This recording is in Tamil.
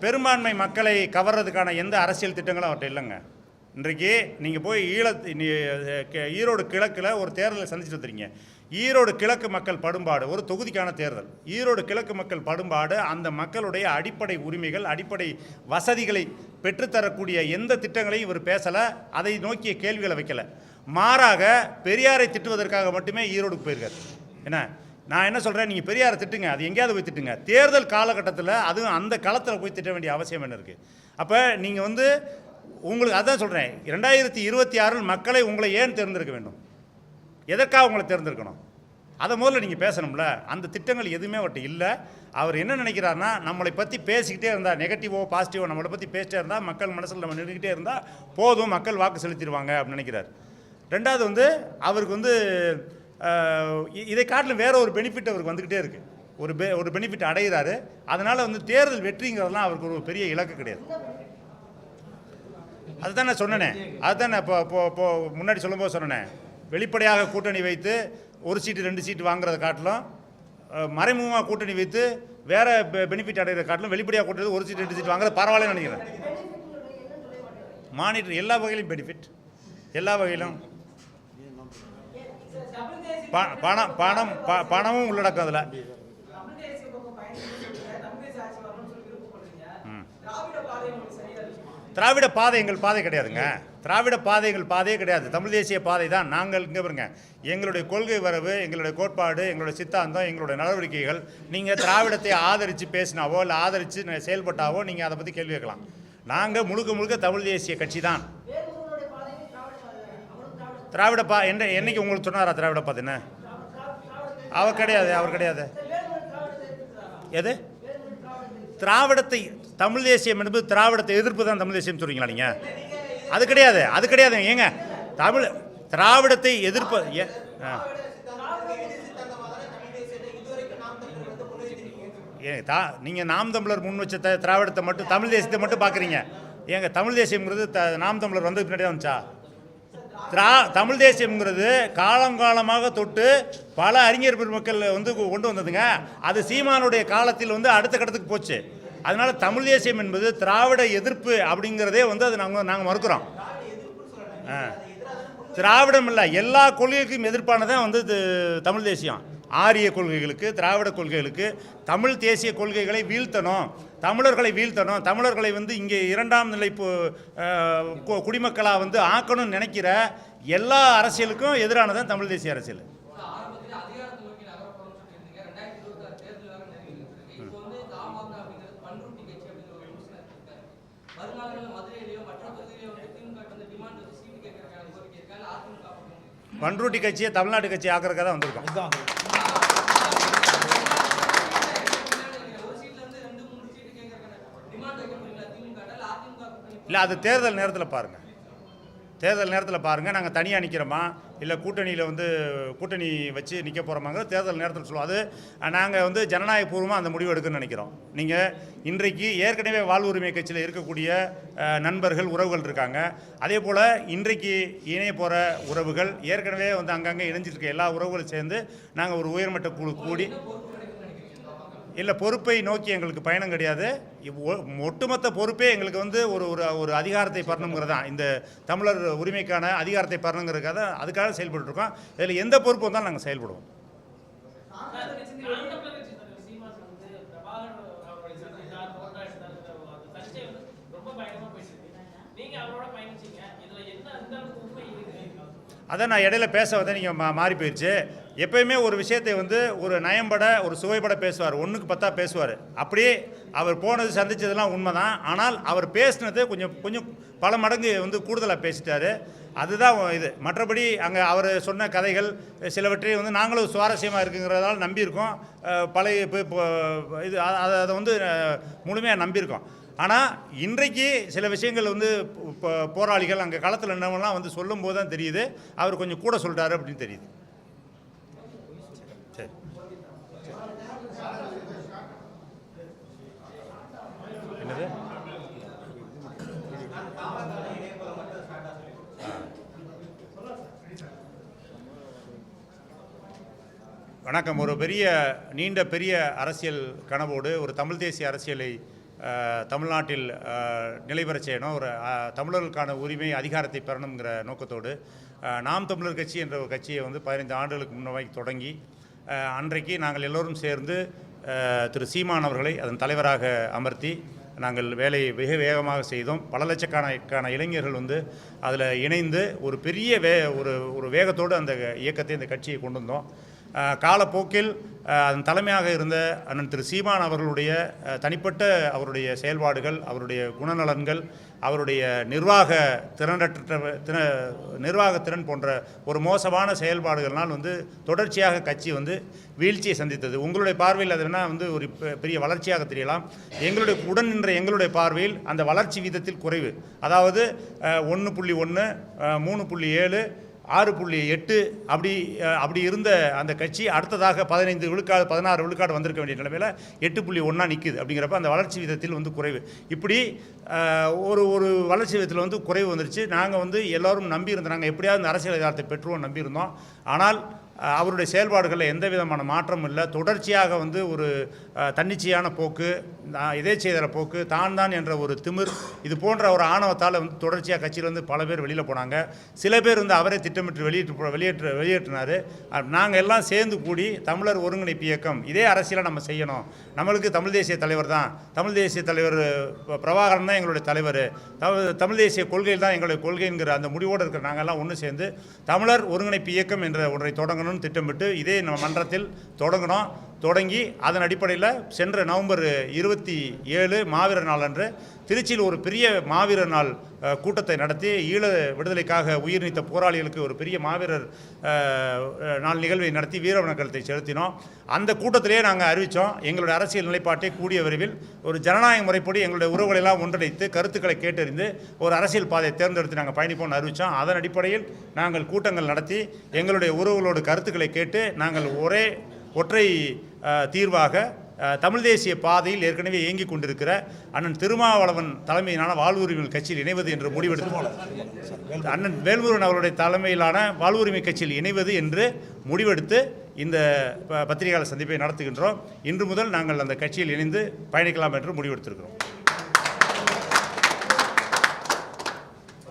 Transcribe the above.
பெரும்பான்மை மக்களை கவர்றதுக்கான எந்த அரசியல் திட்டங்களும் அவர்கிட்ட இல்லைங்க. இன்றைக்கு நீங்கள் போய் ஈரோடு கிழக்கில் ஒரு தேர்தலை சந்திச்சுட்டு வந்துறீங்க. ஈரோடு கிழக்கு மக்கள் படும்பாடு ஒரு தொகுதிக்கான தேர்தல். ஈரோடு கிழக்கு மக்கள் படும்பாடு அந்த மக்களுடைய அடிப்படை உரிமைகள், அடிப்படை வசதிகளை பெற்றுத்தரக்கூடிய எந்த திட்டங்களையும் இவர் பேசலை, அதை நோக்கிய கேள்விகளை வைக்கலை. மாறாக பெரியாரை திட்டுவதற்காக மட்டுமே ஈரோடுக்கு போயிருக்காரு. என்ன நான் என்ன சொல்கிறேன், நீங்கள் பெரியாரை திட்டுங்க, அது எங்கேயாவது போய் திட்டுங்க. தேர்தல் காலகட்டத்தில் அதுவும் அந்த களத்தில் போய் திட்ட வேண்டிய அவசியம் என்ன இருக்குது? அப்போ நீங்கள் உங்களுக்கு அதான் சொல்கிறேன், 2026 மக்களை உங்களை ஏன் தேர்ந்தெடுக்க வேண்டும், எதற்காக உங்களை தேர்ந்தெடுக்கணும், அதை முதல்ல நீங்கள் பேசணும்ல. அந்த திட்டங்கள் எதுவுமே அவர்கிட்ட இல்லை. அவர் என்ன நினைக்கிறாருன்னா, நம்மளை பற்றி பேசிக்கிட்டே இருந்தால், நெகட்டிவோ பாசிட்டிவோ நம்மளை பற்றி பேசிட்டே இருந்தால், மக்கள் மனசில் நம்ம நின்றுக்கிட்டே இருந்தால் போதும், மக்கள் வாக்கு செலுத்திடுவாங்க அப்படின்னு நினைக்கிறார். ரெண்டாவது அவருக்கு இதை காட்டிலும் வேற ஒரு பெனிஃபிட் அவருக்கு வந்துக்கிட்டே இருக்குது. ஒரு பெனிஃபிட் அடைகிறாரு. அதனால் தேர்தல் வெற்றிங்கிறதுலாம் அவருக்கு ஒரு பெரிய இலக்கு கிடையாது. அதுதான் நான் சொன்னேனே, அதுதான் நான் இப்போ முன்னாடி சொல்லும்போது சொன்னேன். வெளிப்படையாக கூட்டணி வைத்து ஒரு சீட்டு 2 சீட்டு வாங்குறத காட்டிலும், மறைமுகமாக கூட்டணி வைத்து வேற பெனிஃபிட் அடைகிற காட்டிலும் வெளிப்படையாக கூட்டணி ஒரு சீட்டு 2 சீட்டு வாங்குறது பரவாயில்லன்னு நினைக்கிறேன். மானிட்டர் எல்லா வகையிலும் பெனிஃபிட், எல்லா வகையிலும் பணமும் உள்ளடக்கம். அதில் திராவிட பாதை எங்கள் பாதை கிடையாதுங்க. திராவிட பாதை எங்கள் பாதையே கிடையாது. தமிழ் தேசிய பாதை தான். நாங்கள் இங்கே பாருங்க, எங்களுடைய கொள்கை வரவு, எங்களுடைய கோட்பாடு, எங்களுடைய சித்தாந்தம், எங்களுடைய நடவடிக்கைகள். நீங்கள் திராவிடத்தை ஆதரித்து பேசினாவோ இல்லை ஆதரித்து செயல்பட்டாவோ நீங்கள் அதை பற்றி கேள்வி கேட்கலாம். நாங்கள் முழுக்க தமிழ் தேசிய கட்சி தான். திராவிட என்னைக்கு உங்களுக்கு சொன்னாரா திராவிட பாதைன்னு? அவர் கிடையாது. எது திராவிடத்தை, தமிழ் தேசியம் என்பது திராவிடத்தை எதிர்ப்பு தான் தமிழ் தேசியம் சொல்றீங்களா நீங்க? அது கிடையாது. ஏங்க தமிழ் திராவிடத்தை எதிர்ப்பு நீங்க நாம் தமிழர் முன் வச்ச திராவிடத்தை மட்டும், தமிழ் தேசியத்தை மட்டும் பாக்குறீங்க. ஏங்க தமிழ் தேசியம்ங்கிறது நாம் தமிழர் வந்து பின்னாடி வந்துச்சா? தமிழ் தேசியம்ங்கிறது காலங்காலமாக தொட்டு பல அறிஞர் பெருமக்கள் கொண்டு வந்ததுங்க. அது சீமானுடைய காலத்தில் அடுத்த கட்டத்துக்கு போச்சு. அதனால தமிழ் தேசியம் என்பது திராவிட எதிர்ப்பு அப்படிங்கிறதே அது நாங்கள் மறுக்கிறோம். திராவிடம் இல்லை, எல்லா கொள்கைக்கும் எதிர்ப்பானதான் தமிழ் தேசியம். ஆரிய கொள்கைகளுக்கு, திராவிட கொள்கைகளுக்கு, தமிழ் தேசிய கொள்கைகளை வீழ்த்தணும், தமிழர்களை வீழ்த்தணும், தமிழர்களை இங்கே 2ஆம் நிலை குடிமக்களாக ஆக்கணும்னு நினைக்கிற எல்லா அரசியலுக்கும் எதிரானதான் தமிழ் தேசிய அரசியல். பண்ருட்டி கட்சியை தமிழ்நாட்டு கட்சி ஆக்கிறதுக்காக தான் வந்திருக்கோம். இல்லை, அது தேர்தல் நேரத்தில் பாருங்கள். நாங்கள் தனியாக நிற்கிறோமா இல்லை கூட்டணியில் கூட்டணி வச்சு நிற்க போகிறோமாங்கிற தேர்தல் நேரத்தில் சொல்லுவோம். அது நாங்கள் ஜனநாயகபூர்வமாக அந்த முடிவு எடுக்கணும்னு நினைக்கிறோம். நீங்கள் இன்றைக்கு ஏற்கனவே வாழ்வுரிமை கட்சியில் இருக்கக்கூடிய நண்பர்கள், உறவுகள் இருக்காங்க. அதே போல் இன்றைக்கு இணைய போகிற உறவுகள், ஏற்கனவே அங்கங்கே இணைஞ்சிருக்க எல்லா உறவுகளும் சேர்ந்து நாங்கள் ஒரு உயர்மட்ட குழு கூடி, இல்லை பொறுப்பை நோக்கி எங்களுக்கு பயணம் கிடையாது. ஒட்டுமொத்த பொறுப்பே எங்களுக்கு ஒரு அதிகாரத்தை பெறணுங்கிறது தான். இந்த தமிழர் உரிமைக்கான அதிகாரத்தை பெறணுங்கிறதுக்காக அதுக்காக செயல்பட்டுருக்கோம். இதில் எந்த பொறுப்பு வந்தாலும் நாங்கள் செயல்படுவோம். அதான் நான் இடையில பேச நீங்கள் மாறி போயிடுச்சு. எப்பயுமே ஒரு விஷயத்தை ஒரு நயம்பட, ஒரு சுவைப்பட பேசுவார், 1க்கு 10 பேசுவார். அப்படியே அவர் போனது சந்தித்ததெல்லாம் உண்மை தான். ஆனால் அவர் பேசினது கொஞ்சம் பல மடங்கு கூடுதலாக பேசிட்டார். அதுதான் இது. மற்றபடி அங்கே அவர் சொன்ன கதைகள் சிலவற்றை நாங்களும் சுவாரஸ்யமாக இருக்குங்கிறதால நம்பியிருக்கோம். பழைய இது அதை முழுமையாக நம்பியிருக்கோம். ஆனால் இன்றைக்கு சில விஷயங்கள் போராளிகள் அங்கே களத்தில் என்னவெல்லாம் சொல்லும் போது தான் தெரியுது அவர் கொஞ்சம் கூட சொல்லிட்டாரு அப்படின்னு தெரியுது. சரி, என்னது வணக்கம். ஒரு நீண்ட பெரிய அரசியல் கனவோடு ஒரு தமிழ் தேசிய அரசியலை தமிழ்நாட்டில் நிலைபெறச் செய்யணும், ஒரு தமிழர்களுக்கான உரிமை அதிகாரத்தை பெறணுங்கிற நோக்கத்தோடு நாம் தமிழர் கட்சி என்ற ஒரு கட்சியை 15 ஆண்டுகளுக்கு முன்னாடி தொடங்கி அன்றைக்கு நாங்கள் எல்லோரும் சேர்ந்து திரு சீமான் அவர்களை அதன் தலைவராக அமர்த்தி நாங்கள் வேலையை வெக வேகமாக செய்தோம். பல லட்சக்கணக்கான இளைஞர்கள் அதில் இணைந்து ஒரு பெரிய ஒரு வேகத்தோடு அந்த இயக்கத்தை, இந்த கட்சியை கொண்டு வந்தோம். காலப்போக்கில் அதன் தலைமையாக இருந்த அண்ணன் திரு சீமான் அவர்களுடைய தனிப்பட்ட அவருடைய செயல்பாடுகள், அவருடைய குணநலன்கள், அவருடைய நிர்வாகத்திறன் போன்ற ஒரு மோசமான செயல்பாடுகள்னால் தொடர்ச்சியாக கட்சி வீழ்ச்சியை சந்தித்தது. உங்களுடைய பார்வையில் அது வேணால் ஒரு பெரிய வளர்ச்சியாக தெரியலாம். உடன் நின்ற எங்களுடைய பார்வையில் அந்த வளர்ச்சி வீதத்தில் குறைவு, அதாவது 1.1, 3.7, 6.8 அப்படி இருந்த அந்த கட்சி அடுத்ததாக 15 விழுக்காடு 16 விழுக்காடு வந்திருக்க வேண்டிய நிலைமையில் 8.1 நிற்குது. அப்படிங்கிறப்ப அந்த வளர்ச்சி விதத்தில் குறைவு. இப்படி ஒரு வளர்ச்சி விதத்தில் குறைவு வந்துருச்சு. நாங்கள் எல்லோரும் நம்பியிருந்தோம், எப்படியாவது இந்த அரசியல் அதிகாரத்தை பெற்றுவோம் நம்பியிருந்தோம். ஆனால் அவருடைய செயல்பாடுகளில் எந்த விதமான மாற்றமும் இல்லை. தொடர்ச்சியாக ஒரு தன்னிச்சையான போக்கு, இதேச்செய்தர போக்கு, தான் என்ற ஒரு திமிர், இது போன்ற ஒரு ஆணவத்தால் தொடர்ச்சியாக கட்சியில் பல பேர் வெளியில் போனாங்க. சில பேர் அவரே திட்டமிட்டு வெளியேற்றினார். நாங்கள் எல்லாம் சேர்ந்து கூடி தமிழர் ஒருங்கிணைப்பு இயக்கம், இதே அரசியலை நம்ம செய்யணும், நம்மளுக்கு தமிழ் தேசிய தலைவர் தான், தமிழ் தேசிய தலைவர் பிரபாகரன் தான் எங்களுடைய தலைவர், தமிழ் தேசிய கொள்கையில் தான் எங்களுடைய கொள்கைங்கிற அந்த முடிவோடு இருக்கிற நாங்கள்லாம் ஒன்று சேர்ந்து தமிழர் ஒருங்கிணைப்பு இயக்கம் என்ற ஒன்றை தொடங்கணும் திட்டமிட்டு இதே நம்ம மன்றத்தில் தொடங்கி அதன் அடிப்படையில் சென்ற நவம்பர் 27 மாவீரர் நாள் அன்று திருச்சியில் ஒரு பெரிய மாவீரர் நாள் கூட்டத்தை நடத்தி ஈழ விடுதலைக்காக உயிர் நீத்த போராளிகளுக்கு ஒரு பெரிய மாவீரர் நாள் நிகழ்வை நடத்தி வீரவணக்கத்தை செலுத்தினோம். அந்த கூட்டத்திலேயே நாங்கள் அறிவித்தோம், எங்களுடைய அரசியல் நிலைப்பாட்டை கூடிய விரைவில் ஒரு ஜனநாயக முறைப்படி எங்களுடைய உறவுகளெல்லாம் ஒன்றிணைத்து கருத்துக்களை கேட்டறிந்து ஒரு அரசியல் பாதையை தேர்ந்தெடுத்து நாங்கள் பயணிப்போம்னு அறிவித்தோம். அதன் அடிப்படையில் நாங்கள் கூட்டங்கள் நடத்தி எங்களுடைய உறவுகளோடு கருத்துக்களை கேட்டு நாங்கள் ஒற்றை தீர்வாக தமிழ் தேசிய பாதையில் ஏற்கனவே இயங்கிக் கொண்டிருக்கிற அண்ணன் திருமாவளவன் தலைமையிலான வாழ்வுரிமை கட்சியில் இணைவது என்று முடிவெடுத்து அண்ணன் வேல்முருகன் அவருடைய தலைமையிலான வாழ்வுரிமை கட்சியில் இணைவது என்று முடிவெடுத்து இந்த பத்திரிகையாளர் சந்திப்பை நடத்துகின்றோம். இன்று முதல் நாங்கள் அந்த கட்சியில் இணைந்து பயணிக்கலாம் என்று முடிவெடுத்திருக்கிறோம்.